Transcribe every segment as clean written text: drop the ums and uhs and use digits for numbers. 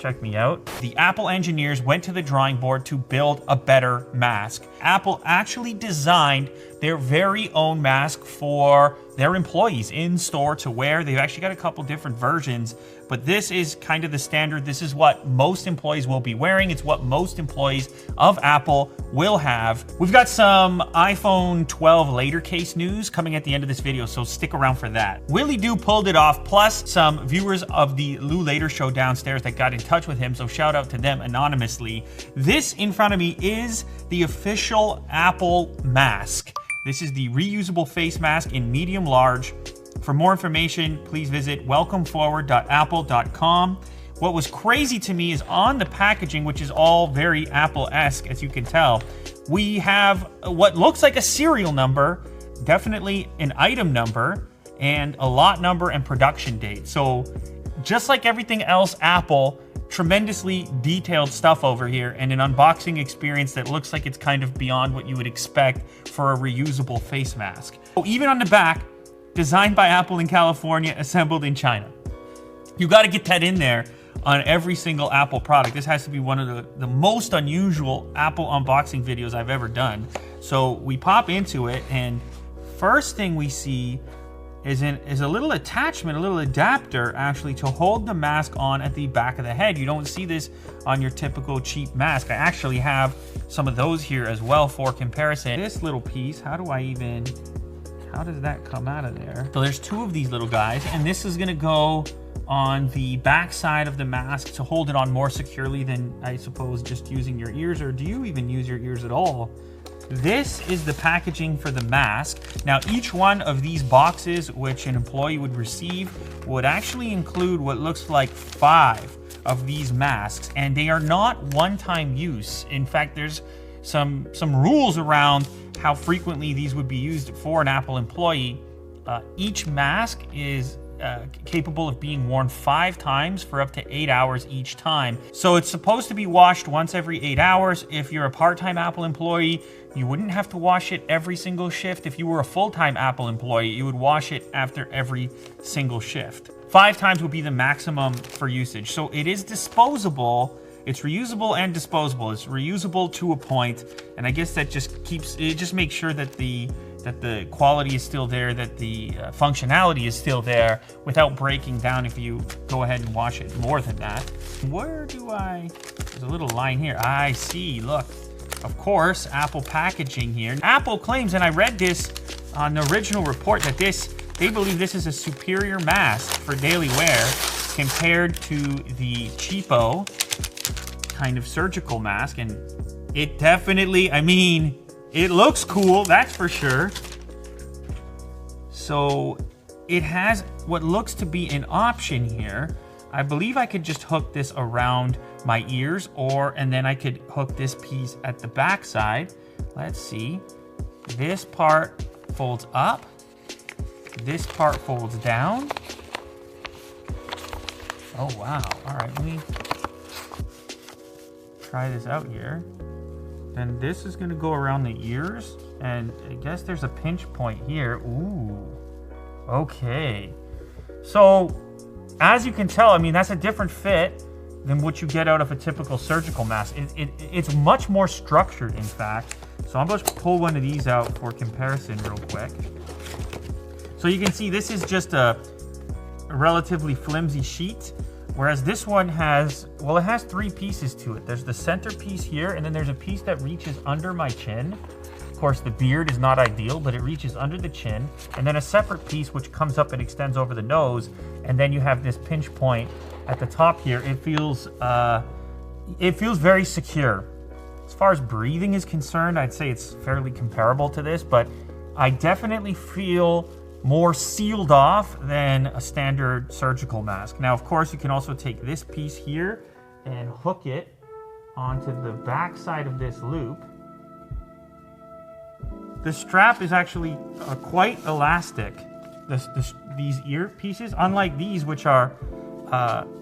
check me out. The Apple engineers went to the drawing board to build a better mask. Apple actually designed their very own mask for their employees in store to wear. They've actually got a couple different versions, but this is kind of the standard. This is what most employees will be wearing. It's what most employees of Apple will have. We've got some iPhone 12 later case news coming at the end of this video, so stick around for that. Willie Doo pulled it off, plus some viewers of the Lou Later show downstairs that got in touch with him, so shout out to them anonymously. This in front of me is the official Apple mask. This is the reusable face mask in medium large. For more information, please visit welcomeforward.apple.com. What was crazy to me is on the packaging, which is all very Apple-esque, as you can tell, we have what looks like a serial number, definitely an item number, and a lot number and production date. So just like everything else Apple, tremendously detailed stuff over here, and an unboxing experience that looks like it's kind of beyond what you would expect for a reusable face mask. So even on the back, designed by Apple in California, assembled in China. You got to get that in there on every single Apple product. This has to be one of the most unusual Apple unboxing videos I've ever done. So we pop into it, and first thing we see is a little attachment, a little adapter actually to hold the mask on at the back of the head. You don't see this on your typical cheap mask. I actually have some of those here as well for comparison. This little piece, how does that come out of there? So there's two of these little guys, and this is gonna go on the back side of the mask to hold it on more securely than, I suppose, just using your ears, or do you even use your ears at all? This is the packaging for the mask. Now, each one of these boxes, which an employee would receive, would actually include what looks like 5 of these masks, and they are not one-time use. In fact, there's some rules around how frequently these would be used for an Apple employee. Each mask is capable of being worn 5 times for up to 8 hours each time. So it's supposed to be washed once every 8 hours. If you're a part-time Apple employee, you wouldn't have to wash it every single shift. If you were a full-time Apple employee, you would wash it after every single shift. 5 times would be the maximum for usage. So it is disposable. It's reusable and disposable. It's reusable to a point, and I guess that just makes sure that the quality is still there, that the functionality is still there without breaking down if you go ahead and wash it more than that. There's a little line here. I see, look. Of course, Apple packaging here. Apple claims, and I read this on the original report, that they believe this is a superior mask for daily wear compared to the cheapo kind of surgical mask, and it definitely, I mean, it looks cool, that's for sure. So it has what looks to be an option here. I believe I could just hook this around my ears, and then I could hook this piece at the back side. Let's see. This part folds up. This part folds down. Oh, wow. All right, let me try this out here. Then this is gonna go around the ears, and I guess there's a pinch point here. Ooh, okay. So, as you can tell, I mean, that's a different fit than what you get out of a typical surgical mask. It's much more structured, in fact. So I'm going to pull one of these out for comparison real quick. So you can see this is just a relatively flimsy sheet, whereas this one has, well, it has 3 pieces to it. There's the center piece here, and then there's a piece that reaches under my chin. Of course, the beard is not ideal, but it reaches under the chin, and then a separate piece which comes up and extends over the nose, and then you have this pinch point at the top here. It feels very secure. As far as breathing is concerned, I'd say it's fairly comparable to this, but I definitely feel more sealed off than a standard surgical mask. Now, of course, you can also take this piece here and hook it onto the back side of this loop. The strap is actually quite elastic. These ear pieces, unlike these, which are,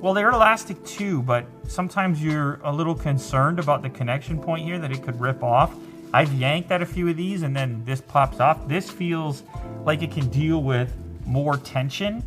well, they're elastic too, but sometimes you're a little concerned about the connection point here, that it could rip off. I've yanked at a few of these, and then this pops off. This feels like it can deal with more tension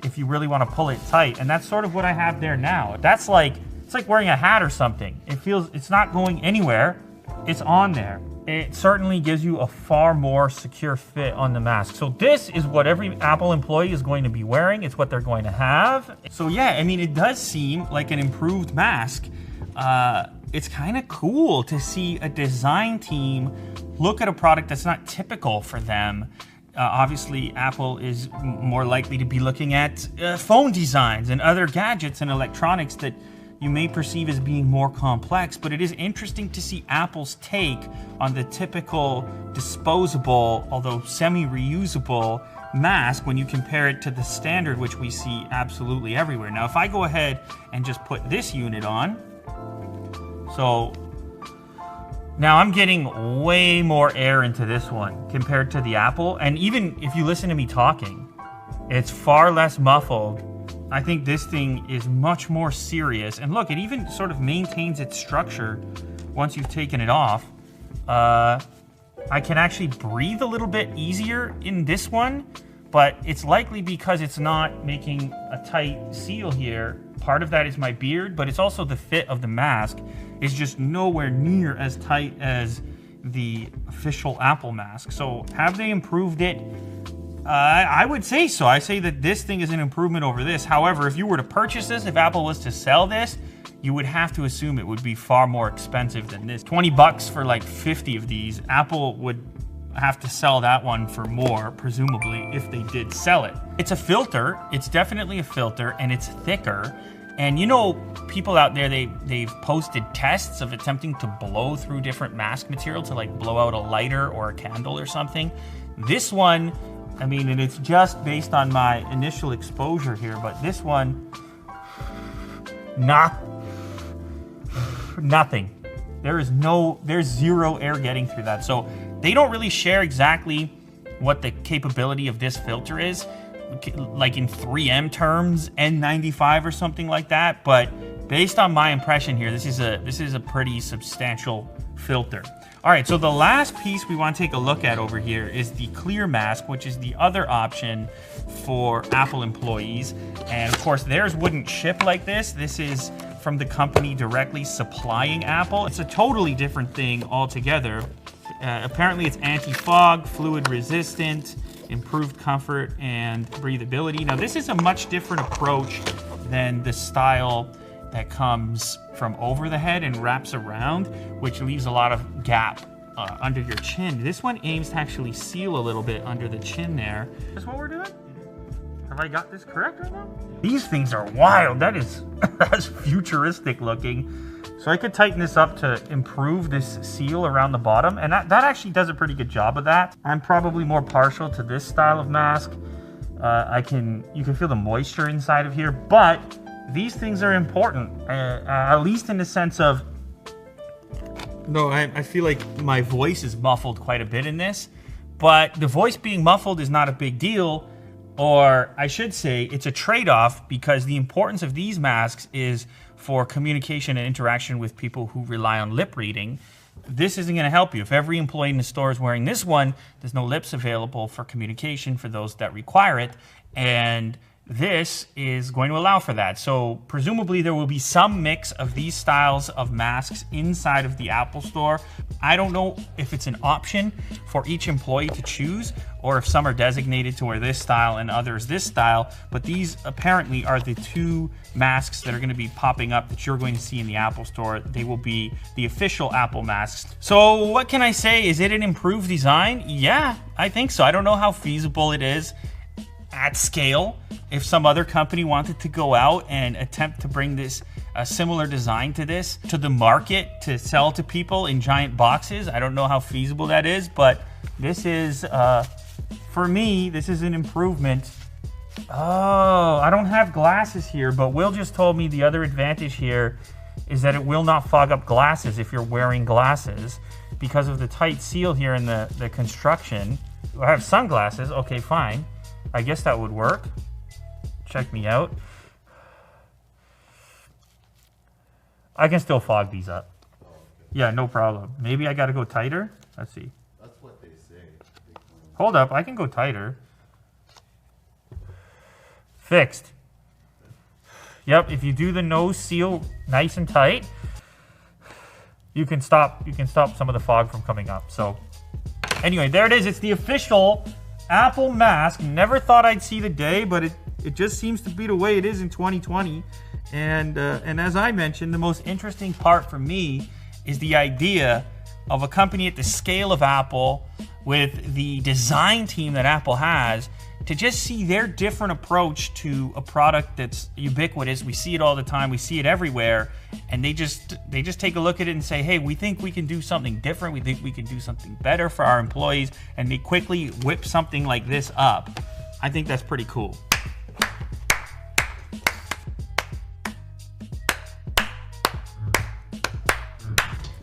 if you really want to pull it tight, and that's sort of what I have there now. That's like it's like wearing a hat or something. It feels, it's not going anywhere. It's on there. It certainly gives you a far more secure fit on the mask. So this is what every Apple employee is going to be wearing. It's what they're going to have. So yeah, I mean, it does seem like an improved mask. It's kind of cool to see a design team look at a product that's not typical for them. Obviously, Apple is more likely to be looking at phone designs and other gadgets and electronics that you may perceive as being more complex, but it is interesting to see Apple's take on the typical disposable, although semi-reusable mask when you compare it to the standard, which we see absolutely everywhere. Now, if I go ahead and just put this unit on, so now I'm getting way more air into this one compared to the Apple, and even if you listen to me talking, it's far less muffled. I think this thing is much more serious. And look, it even sort of maintains its structure once you've taken it off. I can actually breathe a little bit easier in this one, but it's likely because it's not making a tight seal here. Part of that is my beard, but it's also the fit of the mask is just nowhere near as tight as the official Apple mask. So have they improved it? I would say so. I say that this thing is an improvement over this. However, if you were to purchase this, if Apple was to sell this, you would have to assume it would be far more expensive than this. 20 bucks for like 50 of these. Apple would have to sell that one for more, presumably, if they did sell it. It's a filter. It's definitely a filter, and it's thicker. And you know, people out there, they've posted tests of attempting to blow through different mask material to like blow out a lighter or a candle or something. This one, I mean, and it's just based on my initial exposure here, but this one, nothing. There's zero air getting through that. So they don't really share exactly what the capability of this filter is, like in 3M terms, N95 or something like that. But based on my impression here, this is a pretty substantial filter. All right, so the last piece we want to take a look at over here is the clear mask, which is the other option for Apple employees. And of course, theirs wouldn't ship like this. This is from the company directly supplying Apple. It's a totally different thing altogether. Apparently it's anti-fog, fluid resistant, improved comfort and breathability. Now this is a much different approach than the style that comes from over the head and wraps around, which leaves a lot of gap under your chin. This one aims to actually seal a little bit under the chin there. Is what we're doing? Have I got this correct right now? These things are wild. That is that's futuristic looking. So I could tighten this up to improve this seal around the bottom, and that actually does a pretty good job of that. I'm probably more partial to this style of mask. You can feel the moisture inside of here, but these things are important, at least in the sense of, no, I feel like my voice is muffled quite a bit in this, but the voice being muffled is not a big deal, or I should say it's a trade-off, because the importance of these masks is for communication and interaction with people who rely on lip reading. This isn't going to help you. If every employee in the store is wearing this one, there's no lips available for communication for those that require it, and this is going to allow for that. So presumably there will be some mix of these styles of masks inside of the Apple Store. I don't know if it's an option for each employee to choose, or if some are designated to wear this style and others this style, but these apparently are the two masks that are going to be popping up that you're going to see in the Apple Store. They will be the official Apple masks. So what can I say? Is it an improved design? Yeah, I think so. I don't know how feasible it is at scale. If some other company wanted to go out and attempt to bring this a similar design to this to the market to sell to people in giant boxes, I don't know how feasible that is, but this is, for me, this is an improvement. Oh, I don't have glasses here, but Will just told me the other advantage here is that it will not fog up glasses if you're wearing glasses because of the tight seal here in the construction. I have sunglasses, okay, fine. I guess that would work. Check me out. I can still fog these up. Oh, okay. Yeah, no problem. Maybe I gotta go tighter? Let's see. That's what they say. Hold up, I can go tighter. Fixed. Yep, if you do the nose seal nice and tight, you can stop some of the fog from coming up. So anyway, there it is. It's the official Apple mask. Never thought I'd see the day, but it just seems to be the way it is in 2020. And as I mentioned, the most interesting part for me is the idea of a company at the scale of Apple, with the design team that Apple has, to just see their different approach to a product that's ubiquitous. We see it all the time. We see it everywhere. And they just take a look at it and say, hey, we think we can do something different. We think we can do something better for our employees. And they quickly whip something like this up. I think that's pretty cool.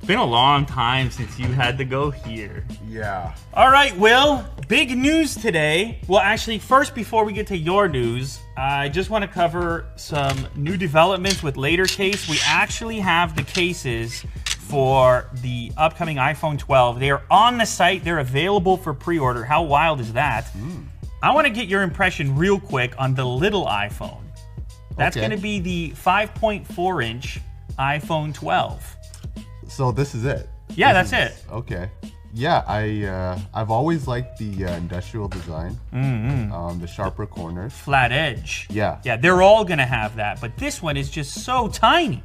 Been a long time since you had to go here. Yeah. All right, Will, big news today. Well, actually, first, before we get to your news, I just want to cover some new developments with Later Case. We actually have the cases for the upcoming iPhone 12. They are on the site. They're available for pre-order. How wild is that? I want to get your impression real quick on the little iPhone. That's going to be the 5.4-inch iPhone 12. So this is it? Yeah, that's it. Okay. Yeah, I've always liked the industrial design, the sharper corners. Flat edge. Yeah. Yeah, they're all going to have that, but this one is just so tiny.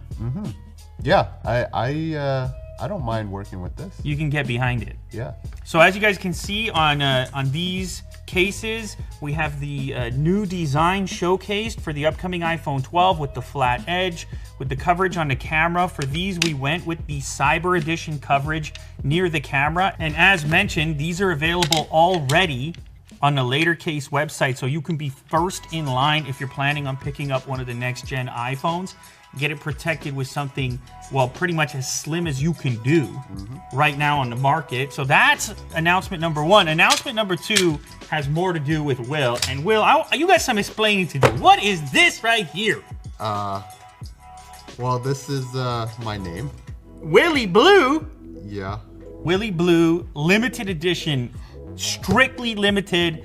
Yeah, I don't mind working with this. You can get behind it. Yeah. So as you guys can see on these cases, we have the new design showcased for the upcoming iPhone 12 with the flat edge, with the coverage on the camera. For these, we went with the Cyber Edition coverage near the camera. And as mentioned, these are available already on the Later Case website, so you can be first in line if you're planning on picking up one of the next gen iPhones. Get it protected with something, well, pretty much as slim as you can do right now on the market. So that's announcement number one. Announcement number two has more to do with Will. And Will, you got some explaining to do. What is this right here? Well, this is my name. Willie Blue. Yeah. Willie Blue, limited edition, strictly limited.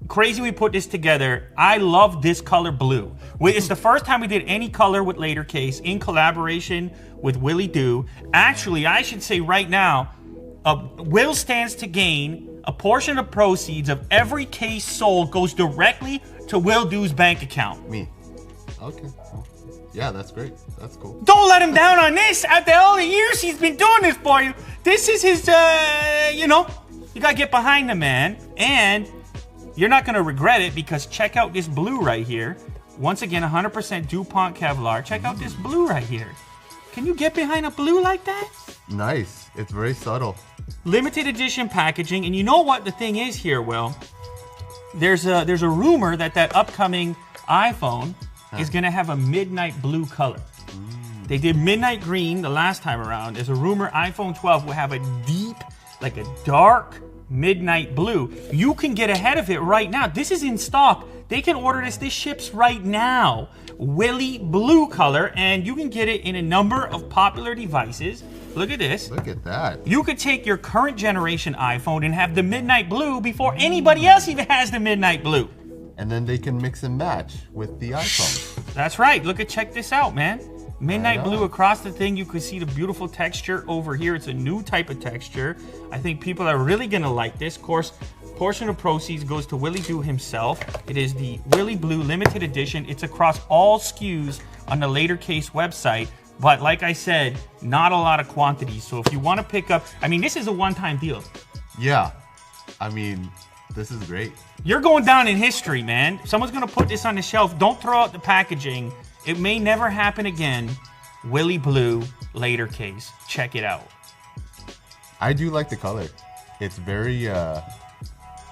Crazy we put this together. I love this color blue. It's the first time we did any color with Later Case in collaboration with Willie Do. Actually, I should say right now, Will stands to gain a portion of proceeds of every case sold goes directly to Will Do's bank account. Me. Okay. Yeah, that's great. That's cool. Don't let him down on this. After all the years he's been doing this for you, this is his, you gotta get behind the man. And you're not gonna regret it, because check out this blue right here. Once again, 100% DuPont Kevlar. Check out this blue right here. Can you get behind a blue like that? Nice. It's very subtle. Limited edition packaging. And you know what the thing is here, Will? There's a rumor that upcoming iPhone is gonna have a midnight blue color. They did midnight green the last time around. There's a rumor iPhone 12 will have a deep, like a dark midnight blue. You can get ahead of it right now. This is in stock. They can order this. This ships right now. Willie Blue color, and you can get it in a number of popular devices. Look at this. Look at that. You could take your current generation iPhone and have the midnight blue before anybody else even has the midnight blue. And then they can mix and match with the iPhone. That's right. Check this out, man. Midnight blue across the thing. You can see the beautiful texture over here. It's a new type of texture. I think people are really gonna like this. Of course, portion of proceeds goes to Willie Do himself. It is the Willie Blue limited edition. It's across all SKUs on the Later Case website. But like I said, not a lot of quantities. So if you want to pick up, I mean, this is a one-time deal. Yeah. I mean, this is great. You're going down in history, man. Someone's gonna put this on the shelf. Don't throw out the packaging. It may never happen again. Willie Blue Later Case. Check it out. I do like the color. It's very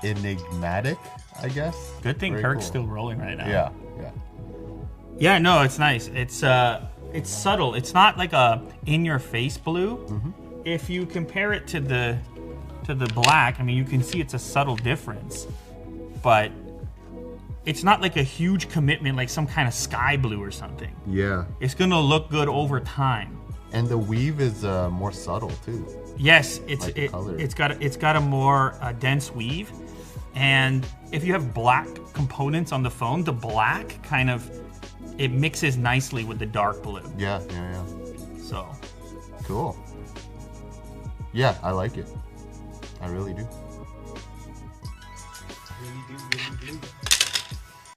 enigmatic, I guess. Good thing Very Kirk's cool. still rolling right now. Yeah. Yeah, no, it's nice. It's subtle. It's not like a in-your-face blue. If you compare it to the black, I mean, you can see it's a subtle difference. But it's not like a huge commitment like some kind of sky blue or something. Yeah. It's gonna look good over time. And the weave is more subtle too. Yes, Like the color. it's got a more dense weave, and if you have black components on the phone, the black kind of it mixes nicely with the dark blue. Yeah. So Cool. Yeah, I like it. I really do. really do.